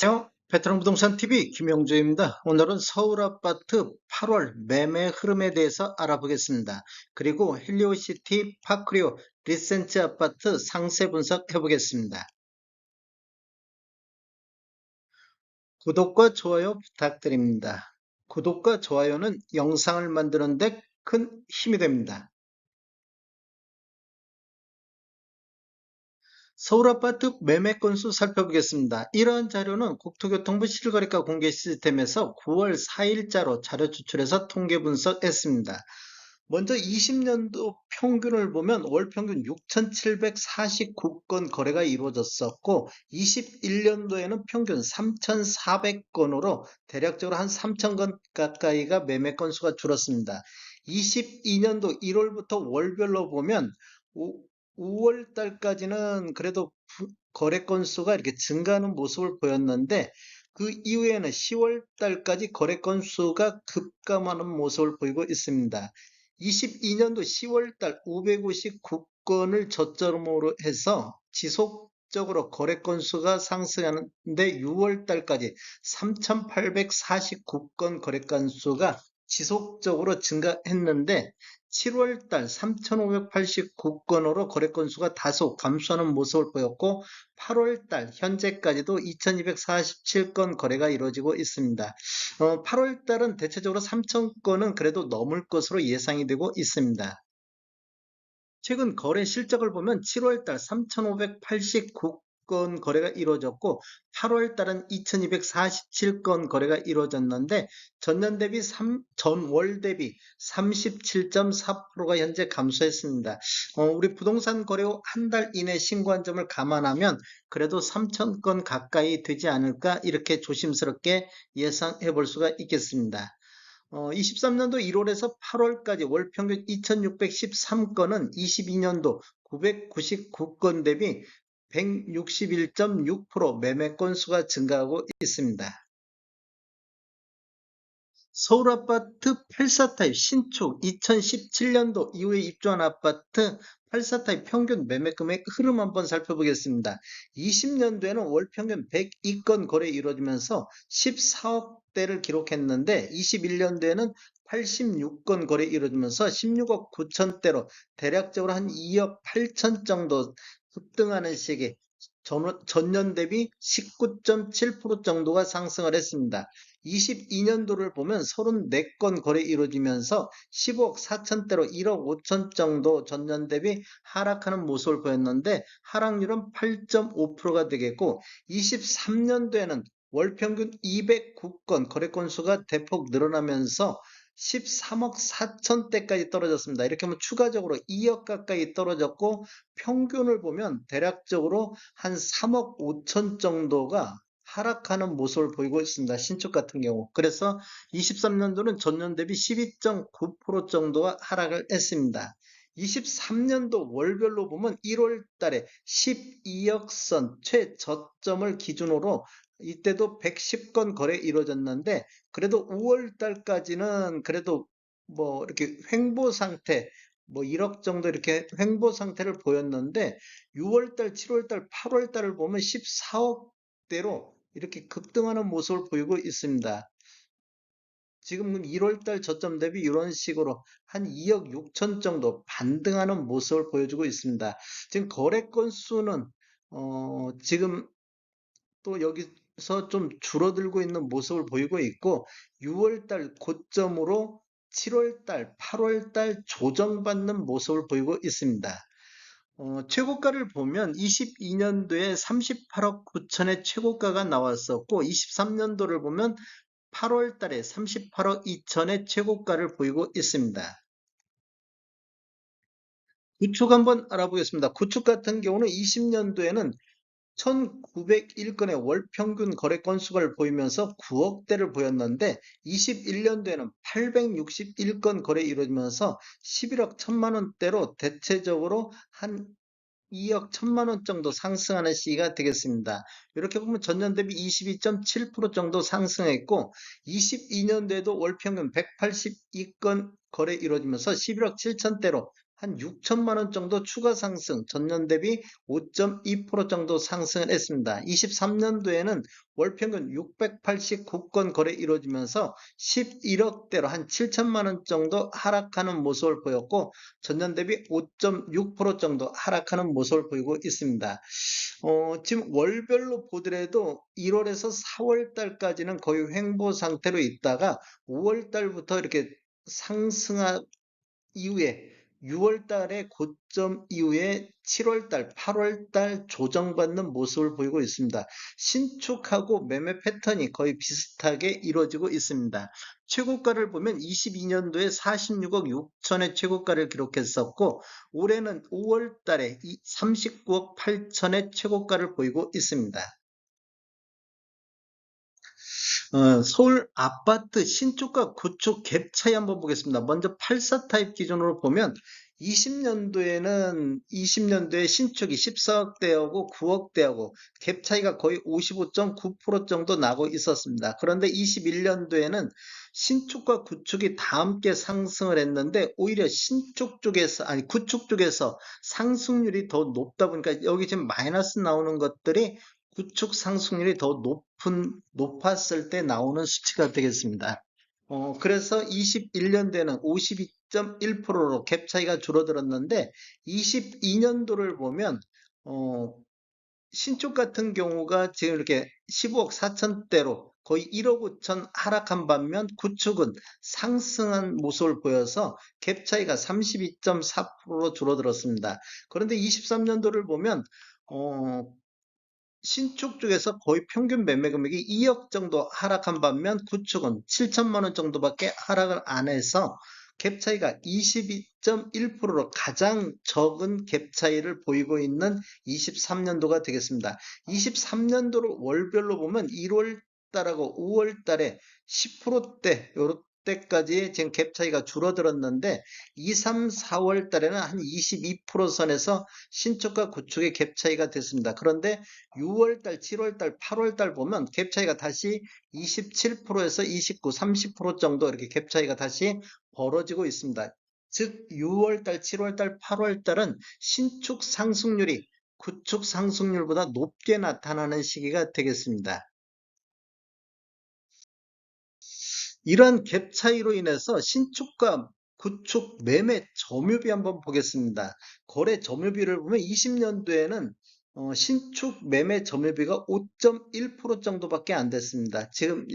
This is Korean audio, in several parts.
안녕하세요. 베트남 부동산 TV 김영주입니다. 오늘은 서울 아파트 8월 매매 흐름에 대해서 알아보겠습니다. 그리고 헬리오시티 파크리오 리센츠 아파트 상세 분석해 보겠습니다. 구독과 좋아요 부탁드립니다. 구독과 좋아요는 영상을 만드는 데 큰 힘이 됩니다. 서울 아파트 매매 건수 살펴보겠습니다. 이러한 자료는 국토교통부 실거래가 공개 시스템에서 9월 4일자로 자료 추출해서 통계 분석했습니다. 먼저 20년도 평균을 보면 월 평균 6,749건 거래가 이루어졌었고 21년도에는 평균 3,400건으로 대략적으로 한 3,000건 가까이가 매매 건수가 줄었습니다. 22년도 1월부터 월별로 보면 5월 달까지는 그래도 거래 건수가 이렇게 증가하는 모습을 보였는데 그 이후에는 10월 달까지 거래 건수가 급감하는 모습을 보이고 있습니다. 22년도 10월 달 559건을 저점으로 해서 지속적으로 거래 건수가 상승하는데 6월 달까지 3,849건 거래 건수가 지속적으로 증가했는데 7월 달 3,589건으로 거래 건수가 다소 감소하는 모습을 보였고 8월 달 현재까지도 2,247건 거래가 이루어지고 있습니다. 8월 달은 대체적으로 3,000건은 그래도 넘을 것으로 예상이 되고 있습니다. 최근 거래 실적을 보면 7월 달 3,589건 거래가 이루어졌고 8월 달은 2,247건 거래가 이루어졌는데 전년 대비 전월 대비 37.4%가 현재 감소했습니다. 우리 부동산 거래 후 한 달 이내 신고한 점을 감안하면 그래도 3,000건 가까이 되지 않을까 이렇게 조심스럽게 예상해 볼 수가 있겠습니다. 23년도 1월에서 8월까지 월 평균 2,613건은 22년도 999건 대비 161.6% 매매 건수가 증가하고 있습니다. 서울 아파트 84타입 신축 2017년도 이후에 입주한 아파트 84타입 평균 매매 금액 흐름 한번 살펴보겠습니다. 20년도에는 월 평균 102건 거래 이루어지면서 14억대를 기록했는데 21년도에는 86건 거래 이루어지면서 16억 9천대로 대략적으로 한 2억 8천 정도 급등하는 시기 전년 대비 19.7% 정도가 상승을 했습니다. 22년도를 보면 34건 거래 이루어지면서 15억 4천대로 1억 5천 정도 전년 대비 하락하는 모습을 보였는데 하락률은 8.5%가 되겠고 23년도에는 월 평균 209건 거래 건수가 대폭 늘어나면서 13억 4천대까지 떨어졌습니다. 이렇게 하면 추가적으로 2억 가까이 떨어졌고 평균을 보면 대략적으로 한 3억 5천 정도가 하락하는 모습을 보이고 있습니다. 신축 같은 경우. 그래서 23년도는 전년 대비 12.9% 정도가 하락을 했습니다. 23년도 월별로 보면 1월 달에 12억 선 최저점을 기준으로 이때도 110건 거래 이루어졌는데 그래도 5월 달까지는 그래도 뭐 이렇게 횡보 상태 뭐 1억 정도 이렇게 횡보 상태를 보였는데 6월 달, 7월 달, 8월 달을 보면 14억대로 이렇게 급등하는 모습을 보이고 있습니다. 지금 1월 달 저점 대비 이런 식으로 한 2억 6천 정도 반등하는 모습을 보여주고 있습니다. 지금 거래 건수는 지금 또 여기서 좀 줄어들고 있는 모습을 보이고 있고 6월 달 고점으로 7월 달, 8월 달 조정받는 모습을 보이고 있습니다. 최고가를 보면 22년도에 38억 9천의 최고가가 나왔었고 23년도를 보면 8월 달에 38억 2천의 최고가를 보이고 있습니다. 구축 한번 알아보겠습니다. 구축 같은 경우는 20년도에는 1901건의 월 평균 거래 건수를 보이면서 9억대를 보였는데 21년도에는 861건 거래 이루어지면서 11억 1천만 원대로 대체적으로 한 2억 1천만 원 정도 상승하는 시기가 되겠습니다. 이렇게 보면 전년 대비 22.7% 정도 상승했고 22년도에도 월 평균 182건 거래 이루어지면서 11억 7천대로 한 6천만 원 정도 추가 상승, 전년 대비 5.2% 정도 상승을 했습니다. 23년도에는 월 평균 689건 거래 이루어지면서 11억대로 한 7천만 원 정도 하락하는 모습을 보였고, 전년 대비 5.6% 정도 하락하는 모습을 보이고 있습니다. 지금 월별로 보더라도 1월에서 4월 달까지는 거의 횡보 상태로 있다가 5월 달부터 이렇게 상승한 이후에 6월 달에 고점 이후에 7월 달, 8월 달 조정받는 모습을 보이고 있습니다. 신축하고 매매 패턴이 거의 비슷하게 이루어지고 있습니다. 최고가를 보면 22년도에 46억 6천의 최고가를 기록했었고, 올해는 5월 달에 39억 8천의 최고가를 보이고 있습니다. 서울 아파트 신축과 구축 갭 차이 한번 보겠습니다. 먼저 84 타입 기준으로 보면 20년도에 신축이 14억대하고 9억대하고 갭 차이가 거의 55.9% 정도 나고 있었습니다. 그런데 21년도에는 신축과 구축이 다 함께 상승을 했는데 오히려 구축 쪽에서 상승률이 더 높다 보니까 여기 지금 마이너스 나오는 것들이 구축 상승률이 더 높았을 때 나오는 수치가 되겠습니다. 그래서 21년도에는 52.1%로 갭 차이가 줄어들었는데 22년도를 보면 어, 신축 같은 경우가 지금 이렇게 15억 4천대로 거의 1억 5천 하락한 반면 구축은 상승한 모습을 보여서 갭 차이가 32.4%로 줄어들었습니다. 그런데 23년도를 보면 어, 신축 쪽에서 거의 평균 매매 금액이 2억 정도 하락한 반면 구축은 7천만 원 정도밖에 하락을 안 해서 갭 차이가 22.1%로 가장 적은 갭 차이를 보이고 있는 23년도가 되겠습니다. 23년도를 월별로 보면 1월 달하고 5월 달에 10%대 요때까지 지금 갭 차이가 줄어들었는데 2, 3, 4월 달에는 한 22% 선에서 신축과 구축의 갭 차이가 됐습니다. 그런데 6월달, 7월달, 8월달 보면 갭 차이가 다시 27%에서 29, 30% 정도 이렇게 갭 차이가 다시 벌어지고 있습니다. 즉 6월달, 7월달, 8월달은 신축 상승률이 구축 상승률보다 높게 나타나는 시기가 되겠습니다. 이러한 갭 차이로 인해서 신축과 구축 매매 점유비 한번 보겠습니다. 거래 점유비를 보면 20년도에는 신축 매매 점유비가 5.1% 정도밖에 안 됐습니다. 지금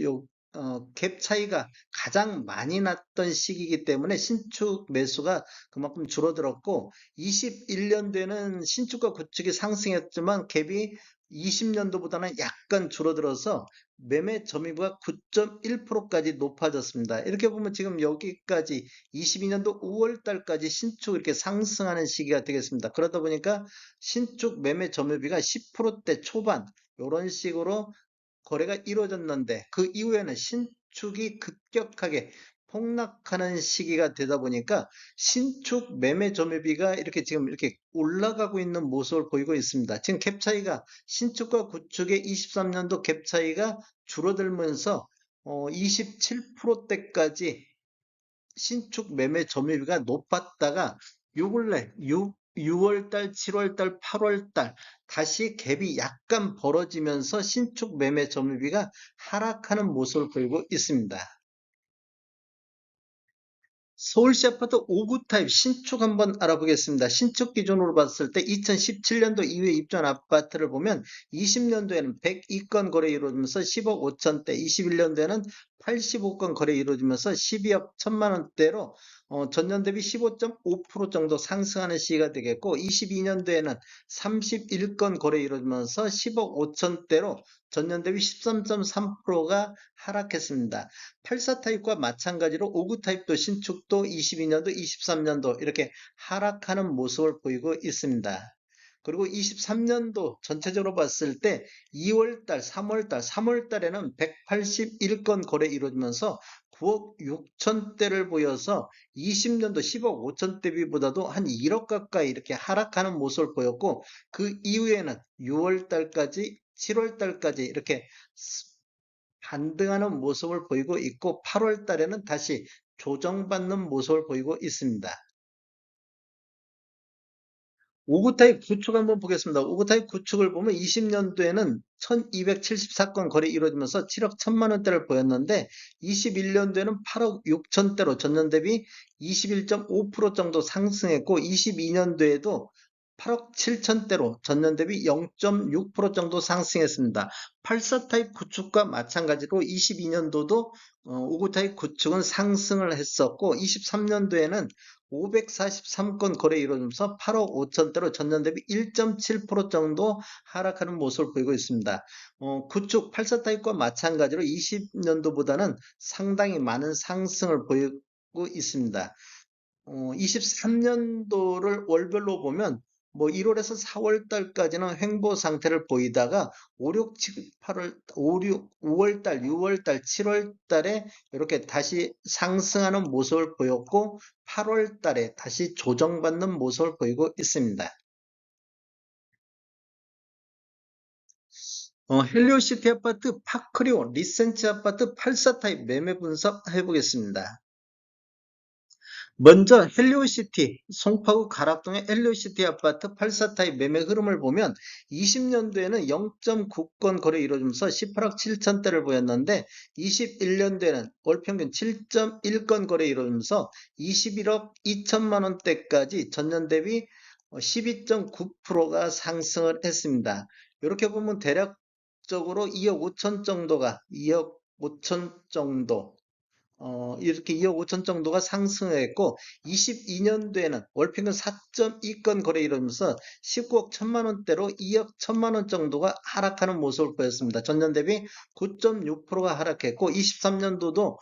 갭 차이가 가장 많이 났던 시기이기 때문에 신축 매수가 그만큼 줄어들었고 21년도에는 신축과 구축이 상승했지만 갭이 20년도보다는 약간 줄어들어서 매매 점유율가 9.1%까지 높아졌습니다. 이렇게 보면 지금 여기까지 22년도 5월 달까지 신축 이렇게 상승하는 시기가 되겠습니다. 그러다 보니까 신축 매매 점유율비가 10%대 초반 이런 식으로 거래가 이루어졌는데 그 이후에는 신축이 급격하게 폭락하는 시기가 되다 보니까 신축 매매 점유비가 이렇게 지금 이렇게 올라가고 있는 모습을 보이고 있습니다. 지금 갭 차이가 신축과 구축의 23년도 갭 차이가 줄어들면서 27%대까지 신축 매매 점유비가 높았다가 요 근래 6월달, 7월달, 8월달 다시 갭이 약간 벌어지면서 신축 매매 점유비가 하락하는 모습을 보이고 있습니다. 서울시 아파트 5구 타입 신축 한번 알아보겠습니다. 신축 기준으로 봤을 때 2017년도 이후에 입주한 아파트를 보면 20년도에는 102건 거래 이루어지면서 10억 5천대, 21년도에는 85건 거래 이루어지면서 12억 1천만 원대로 전년 대비 15.5% 정도 상승하는 시기가 되겠고 22년도에는 31건 거래 이루어지면서 10억 5천대로 전년 대비 13.3%가 하락했습니다. 84 타입과 마찬가지로 59 타입도 신축도 22년도, 23년도 이렇게 하락하는 모습을 보이고 있습니다. 그리고 23년도 전체적으로 봤을 때 2월달, 3월달에는 181건 거래 이루어지면서 9억 6천대를 보여서 20년도 10억 5천 대비보다도 한 1억 가까이 이렇게 하락하는 모습을 보였고 그 이후에는 6월달까지 7월달까지 이렇게 반등하는 모습을 보이고 있고 8월 달에는 다시 조정받는 모습을 보이고 있습니다. 오구타입 구축 한번 보겠습니다. 오구타입 구축을 보면 20년도에는 1274건 거래 이루어지면서 7억 1천만 원대를 보였는데 21년도에는 8억 6천대로 전년 대비 21.5% 정도 상승했고 22년도에도 8억 7천대로 전년 대비 0.6% 정도 상승했습니다. 84타입 구축과 마찬가지로 22년도도 오구타입 구축은 상승을 했었고 23년도에는 543건 거래 이루어지면서 8억 5천대로 전년 대비 1.7% 정도 하락하는 모습을 보이고 있습니다. 구축 84타입과 마찬가지로 20년도보다는 상당히 많은 상승을 보이고 있습니다. 23년도를 월별로 보면 뭐 1월에서 4월 달까지는 횡보 상태를 보이다가 5, 6, 7, 8월, 5, 6, 5월 달, 6월 달, 7월 달에 이렇게 다시 상승하는 모습을 보였고 8월 달에 다시 조정받는 모습을 보이고 있습니다. 헬리오시티 아파트, 파크리오, 리센치 아파트 84타입 매매 분석 해보겠습니다. 먼저 헬리오시티, 송파구 가락동의 헬리오시티 아파트 84타입 매매 흐름을 보면 20년도에는 0.9건 거래 이루어지면서 18억 7천대를 보였는데 21년도에는 월 평균 7.1건 거래 이루어지면서 21억 2천만 원대까지 전년 대비 12.9%가 상승을 했습니다. 이렇게 보면 대략적으로 2억 5천 정도가 2억 5천 정도 이렇게 2억 5천 정도가 상승했고 22년도에는 월평균 4.2건 거래 이루면서 19억 1천만 원대로 2억 1천만 원 정도가 하락하는 모습을 보였습니다. 전년 대비 9.6%가 하락했고 23년도도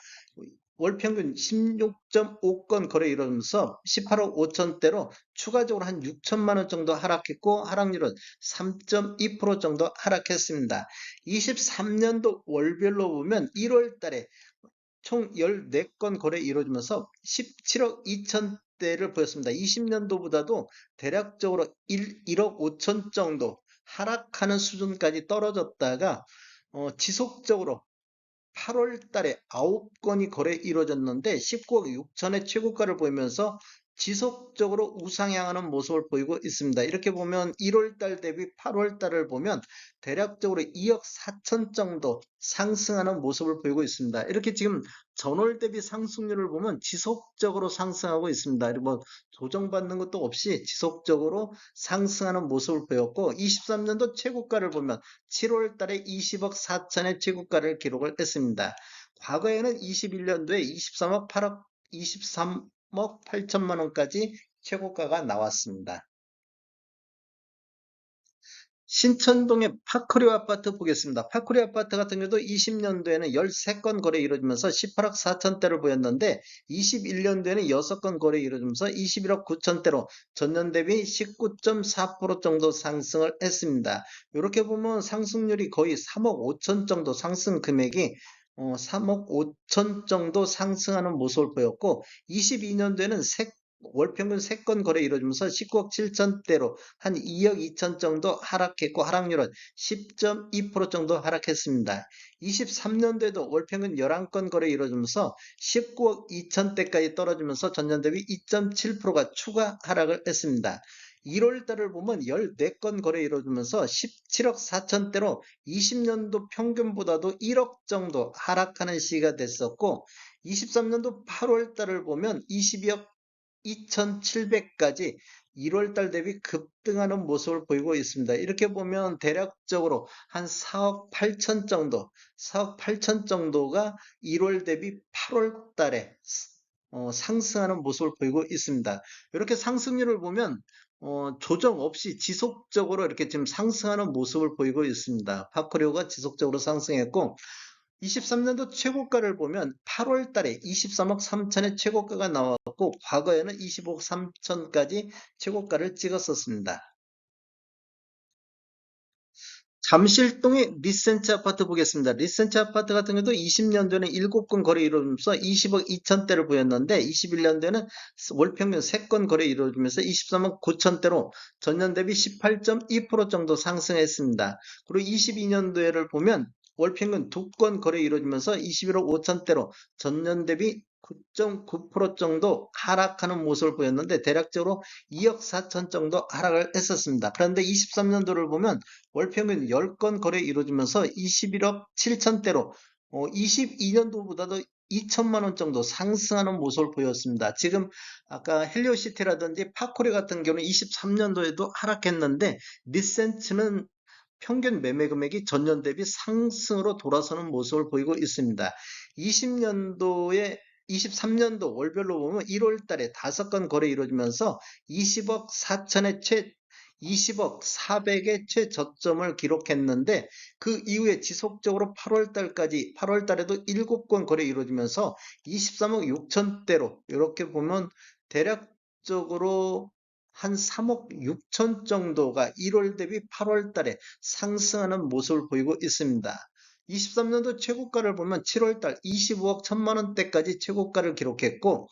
월평균 16.5건 거래 이루면서 18억 5천대로 추가적으로 한 6천만 원 정도 하락했고 하락률은 3.2% 정도 하락했습니다. 23년도 월별로 보면 1월 달에 총 14건 거래 이루어지면서 17억 2천대를 보였습니다. 20년도보다도 대략적으로 1억 5천 정도 하락하는 수준까지 떨어졌다가 지속적으로 8월 달에 9건이 거래 이루어졌는데 19억 6천의 최고가를 보이면서 지속적으로 우상향하는 모습을 보이고 있습니다. 이렇게 보면 1월 달 대비 8월 달을 보면 대략적으로 2억 4천 정도 상승하는 모습을 보이고 있습니다. 이렇게 지금 전월 대비 상승률을 보면 지속적으로 상승하고 있습니다. 뭐 조정받는 것도 없이 지속적으로 상승하는 모습을 보였고 23년도 최고가를 보면 7월 달에 20억 4천의 최고가를 기록을 했습니다. 과거에는 21년도에 23억 8억 23억 8천만 원까지 최고가가 나왔습니다. 신천동의 파크리오 아파트 보겠습니다. 파크리오 아파트 같은 경우도 20년도에는 13건 거래 이루어지면서 18억 4천대를 보였는데 21년도에는 6건 거래 이루어지면서 21억 9천대로 전년 대비 19.4% 정도 상승을 했습니다. 이렇게 보면 상승률이 거의 3억 5천 정도 상승 금액이 3억 5천 정도 상승하는 모습을 보였고 22년도에는 월평균 3건 거래 이루어지면서 19억 7천대로 한 2억 2천 정도 하락했고 하락률은 10.2% 정도 하락했습니다. 23년도에도 월평균 11건 거래 이루어지면서 19억 2천대까지 떨어지면서 전년 대비 2.7%가 추가 하락을 했습니다. 1월 달을 보면 14건 거래 이루어지면서 17억 4천대로 20년도 평균보다도 1억 정도 하락하는 시기가 됐었고 23년도 8월 달을 보면 22억 2,700까지 1월 달 대비 급등하는 모습을 보이고 있습니다. 이렇게 보면 대략적으로 한 4억 8천 정도, 4억 8천 정도가 1월 대비 8월 달에 상승하는 모습을 보이고 있습니다. 이렇게 상승률을 보면 조정 없이 지속적으로 이렇게 지금 상승하는 모습을 보이고 있습니다. 파크리오가 지속적으로 상승했고 23년도 최고가를 보면 8월 달에 23억 3천의 최고가가 나왔고 과거에는 25억 3천까지 최고가를 찍었었습니다. 잠실동의 리센치 아파트 보겠습니다. 리센치 아파트 같은 경우도 20년도에는 7건 거래 이루어지면서 20억 2천대를 보였는데 21년도에는 월 평균 3건 거래 이루어지면서 23억 9천대로 전년 대비 18.2% 정도 상승했습니다. 그리고 22년도에를 보면 월 평균 2건 거래 이루어지면서 21억 5천대로 전년 대비 9.9% 정도 하락하는 모습을 보였는데 대략적으로 2억 4천 정도 하락을 했었습니다. 그런데 23년도를 보면 월평균 10건 거래 이루어지면서 21억 7천대로 22년도보다도 2천만 원 정도 상승하는 모습을 보였습니다. 지금 아까 헬리오시티라든지 파코리 같은 경우는 23년도에도 하락했는데 니센츠는 평균 매매 금액이 전년 대비 상승으로 돌아서는 모습을 보이고 있습니다. 20년도에 23년도 월별로 보면 1월 달에 5건 거래 이루어지면서 20억 4천의 20억 400의 최저점을 기록했는데 그 이후에 지속적으로 8월 달까지 8월 달에도 7건 거래 이루어지면서 23억 6천대로 이렇게 보면 대략적으로 한 3억 6천 정도가 1월 대비 8월 달에 상승하는 모습을 보이고 있습니다. 23년도 최고가를 보면 7월 달 25억 1천만 원대까지 최고가를 기록했고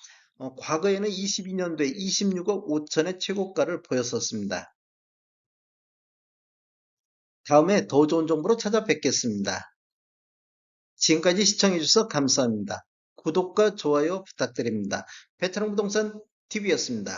과거에는 22년도에 26억 5천의 최고가를 보였었습니다. 다음에 더 좋은 정보로 찾아뵙겠습니다. 지금까지 시청해주셔서 감사합니다. 구독과 좋아요 부탁드립니다. 베테랑 부동산 TV였습니다.